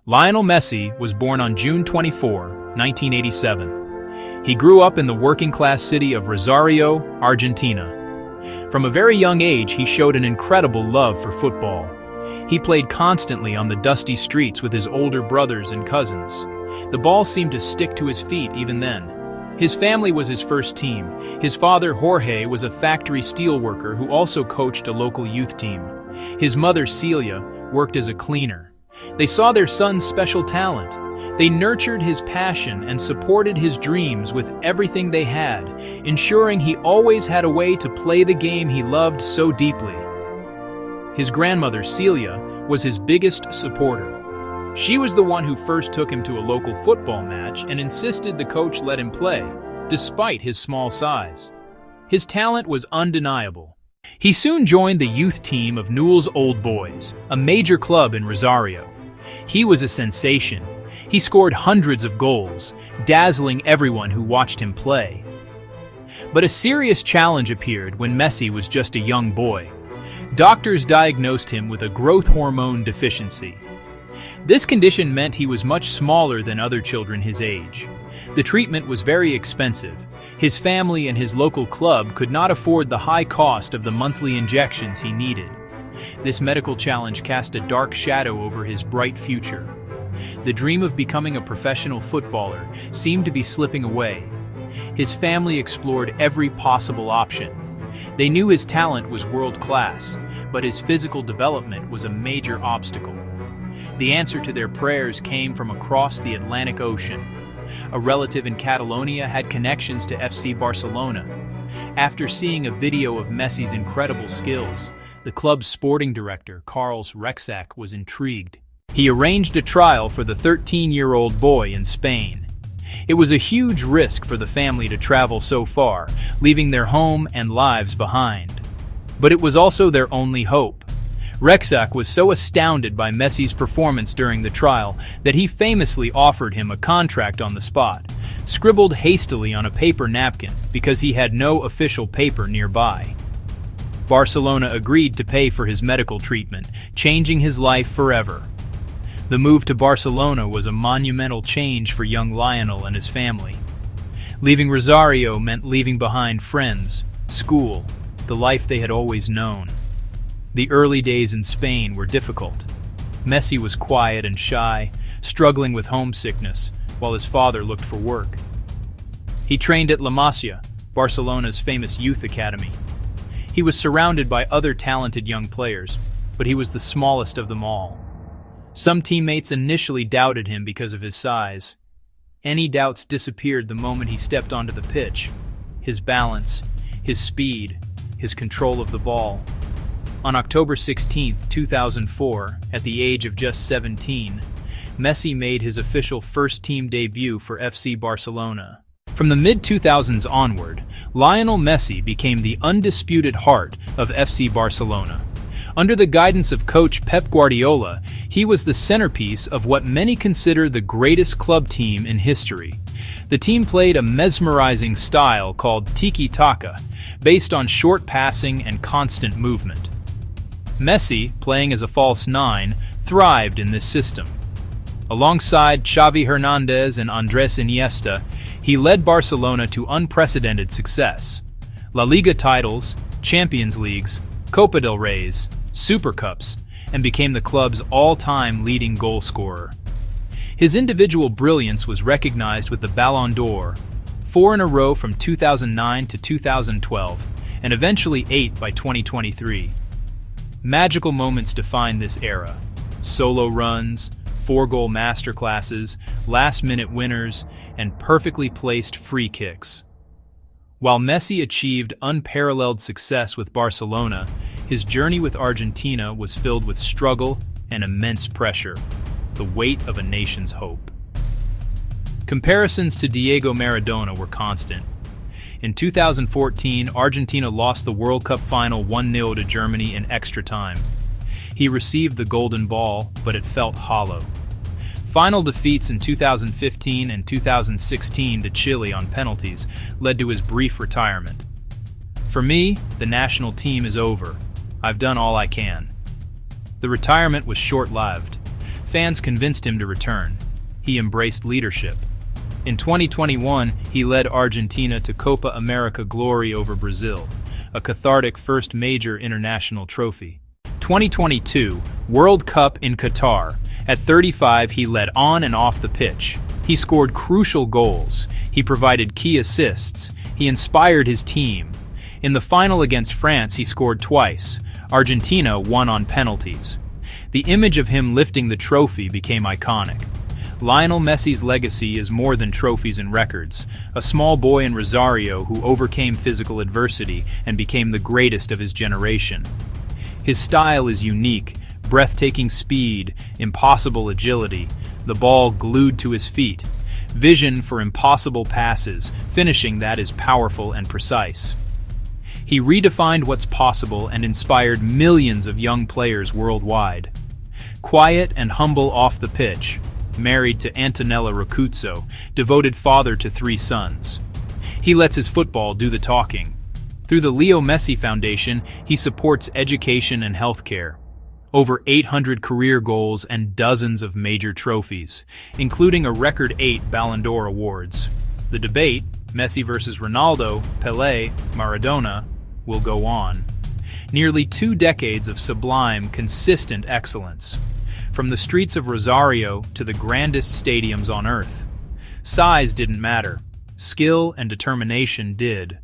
Lionel Messi was born on June 24, 1987. He grew up in the working-class city of Rosario, Argentina. From a very young age, he showed an incredible love for football. He played constantly on the dusty streets with his older brothers and cousins. The ball seemed to stick to his feet even then. His family was his first team. His father, Jorge, was a factory steelworker who also coached a local youth team. His mother, Celia, worked as a cleaner. They saw their son's special talent. They nurtured his passion and supported his dreams with everything they had, ensuring he always had a way to play the game he loved so deeply. His grandmother, Celia, was his biggest supporter. She was the one who first took him to a local football match and insisted the coach let him play, despite his small size. His talent was undeniable. He soon joined the youth team of Newell's Old Boys, a major club in Rosario. He was a sensation. He scored hundreds of goals, dazzling everyone who watched him play. But a serious challenge appeared when Messi was just a young boy. Doctors diagnosed him with a growth hormone deficiency. This condition meant he was much smaller than other children his age. The treatment was very expensive. His family and his local club could not afford the high cost of the monthly injections he needed. This medical challenge cast a dark shadow over his bright future. The dream of becoming a professional footballer seemed to be slipping away. His family explored every possible option. They knew his talent was world-class, but his physical development was a major obstacle. The answer to their prayers came from across the Atlantic Ocean. A relative in Catalonia had connections to FC Barcelona. After seeing a video of Messi's incredible skills, the club's sporting director, Carlos Rexach, was intrigued. He arranged a trial for the 13-year-old boy in Spain. It was a huge risk for the family to travel so far, leaving their home and lives behind. But it was also their only hope. Rexach was so astounded by Messi's performance during the trial that he famously offered him a contract on the spot, scribbled hastily on a paper napkin because he had no official paper nearby. Barcelona agreed to pay for his medical treatment, changing his life forever. The move to Barcelona was a monumental change for young Lionel and his family. Leaving Rosario meant leaving behind friends, school, the life they had always known. The early days in Spain were difficult. Messi was quiet and shy, struggling with homesickness, while his father looked for work. He trained at La Masia, Barcelona's famous youth academy. He was surrounded by other talented young players, but he was the smallest of them all. Some teammates initially doubted him because of his size. Any doubts disappeared the moment he stepped onto the pitch. His balance, his speed, his control of the ball. On October 16, 2004, at the age of just 17, Messi made his official first-team debut for FC Barcelona. From the mid-2000s onward, Lionel Messi became the undisputed heart of FC Barcelona. Under the guidance of coach Pep Guardiola, he was the centerpiece of what many consider the greatest club team in history. The team played a mesmerizing style called tiki-taka, based on short passing and constant movement. Messi, playing as a false nine, thrived in this system. Alongside Xavi Hernandez and Andres Iniesta, he led Barcelona to unprecedented success. La Liga titles, Champions Leagues, Copa del Rey's, Super Cups, and became the club's all-time leading goal scorer. His individual brilliance was recognized with the Ballon d'Or, 4 in a row from 2009 to 2012, and eventually 8 by 2023. Magical moments define this era. Solo runs, 4-goal masterclasses, last-minute winners, and perfectly placed free kicks. While Messi achieved unparalleled success with Barcelona, his journey with Argentina was filled with struggle and immense pressure, the weight of a nation's hope. Comparisons to Diego Maradona were constant. In 2014, Argentina lost the World Cup final 1-0 to Germany in extra time. He received the golden ball, but it felt hollow. Final defeats in 2015 and 2016 to Chile on penalties led to his brief retirement. For me, the national team is over. I've done all I can. The retirement was short-lived. Fans convinced him to return. He embraced leadership. In 2021, he led Argentina to Copa America glory over Brazil, a cathartic first major international trophy. 2022, World Cup in Qatar. At 35, he led on and off the pitch. He scored crucial goals. He provided key assists. He inspired his team. In the final against France, he scored twice. Argentina won on penalties. The image of him lifting the trophy became iconic. Lionel Messi's legacy is more than trophies and records. A small boy in Rosario who overcame physical adversity and became the greatest of his generation. His style is unique, breathtaking speed, impossible agility, the ball glued to his feet, vision for impossible passes, finishing that is powerful and precise. He redefined what's possible and inspired millions of young players worldwide. Quiet and humble off the pitch, married to Antonella Rocuzzo, devoted father to 3 sons. He lets his football do the talking. Through the Leo Messi Foundation, he supports education and healthcare. Over 800 career goals and dozens of major trophies, including a record 8 Ballon d'Or awards. The debate, Messi versus Ronaldo, Pelé, Maradona, will go on. Nearly 2 decades of sublime, consistent excellence. From the streets of Rosario to the grandest stadiums on earth. Size didn't matter. Skill and determination did.